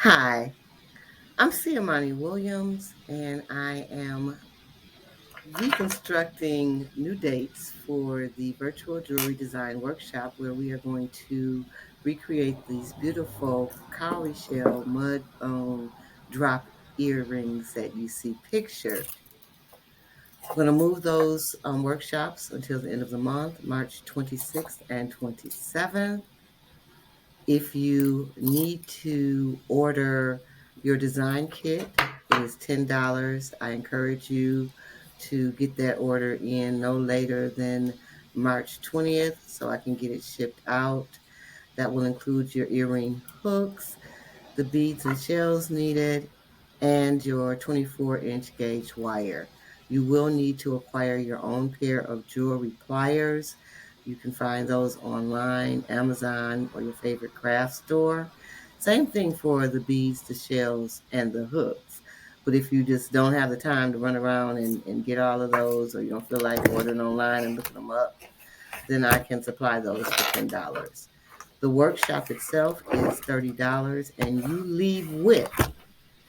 Hi, I'm Imani Williams, and I am reconstructing new dates for the virtual jewelry design workshop where we are going to recreate these beautiful cowrie shell mudbone drop earrings that you see pictured. I'm going to move those workshops until the end of the month, March 26th and 27th. If you need to order your design kit, it is $10. I encourage you to get that order in no later than March 20th so I can get it shipped out. That will include your earring hooks, the beads and shells needed, and your 24-inch gauge wire. You will need to acquire your own pair of jewelry pliers. You can find those online, Amazon, or your favorite craft store. Same thing for the beads, the shells, and the hooks. But if you just don't have the time to run around and get all of those, or you don't feel like ordering online and looking them up, then I can supply those for $10. The workshop itself is $30, and you leave with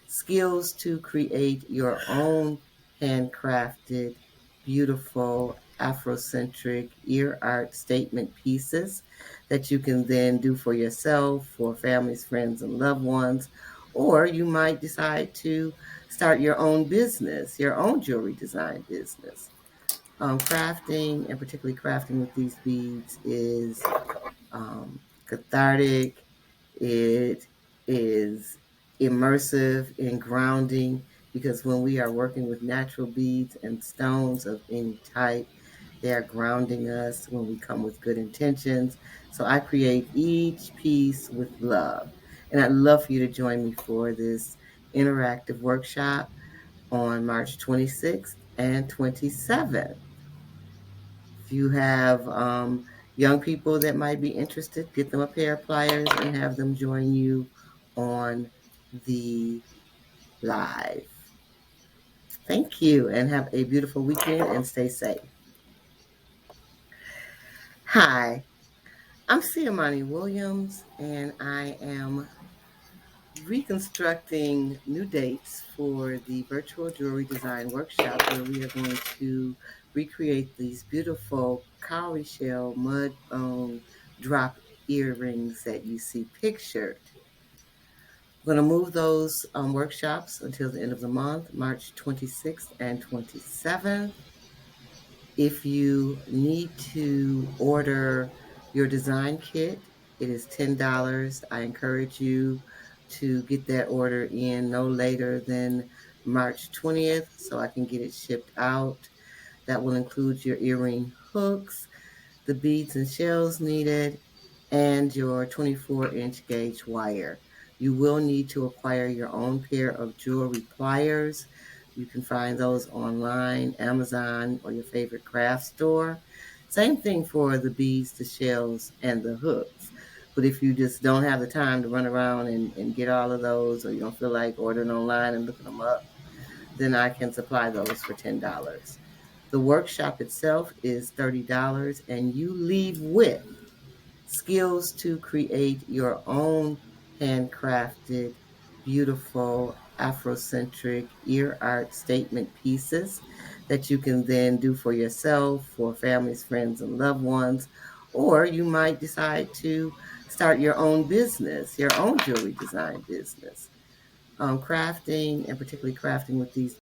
skills to create your own handcrafted, beautiful, Afrocentric ear art statement pieces that you can then do for yourself, for families, friends, and loved ones. Or you might decide to start your own business, your own jewelry design business. Crafting, and particularly crafting with these beads, is cathartic. It is immersive and grounding because when we are working with natural beads and stones of any type, they are grounding us when we come with good intentions. So I create each piece with love. And I'd love for you to join me for this interactive workshop on March 26th and 27th. If you have young people that might be interested, get them a pair of pliers and have them join you on the live. Thank you and have a beautiful weekend and stay safe. Hi, I'm Imani Williams, and I am reconstructing new dates for the virtual jewelry design workshop where we are going to recreate these beautiful cowrie shell mudbone drop earrings that you see pictured. I'm going to move those workshops until the end of the month, March 26th and 27th. If you need to order your design kit, it is $10. I encourage you to get that order in no later than March 20th so I can get it shipped out. That will include your earring hooks, the beads and shells needed, and your 24-inch gauge wire. You will need to acquire your own pair of jewelry pliers. You can find those online, Amazon, or your favorite craft store. Same thing for the beads, the shells, and the hooks. But if you just don't have the time to run around and get all of those, or you don't feel like ordering online and looking them up, then I can supply those for $10. The workshop itself is $30, and you leave with skills to create your own handcrafted, beautiful, Afrocentric ear art statement pieces that you can then do for yourself, for families, friends, and loved ones. Or you might decide to start your own business, your own jewelry design business. Crafting, and particularly crafting with these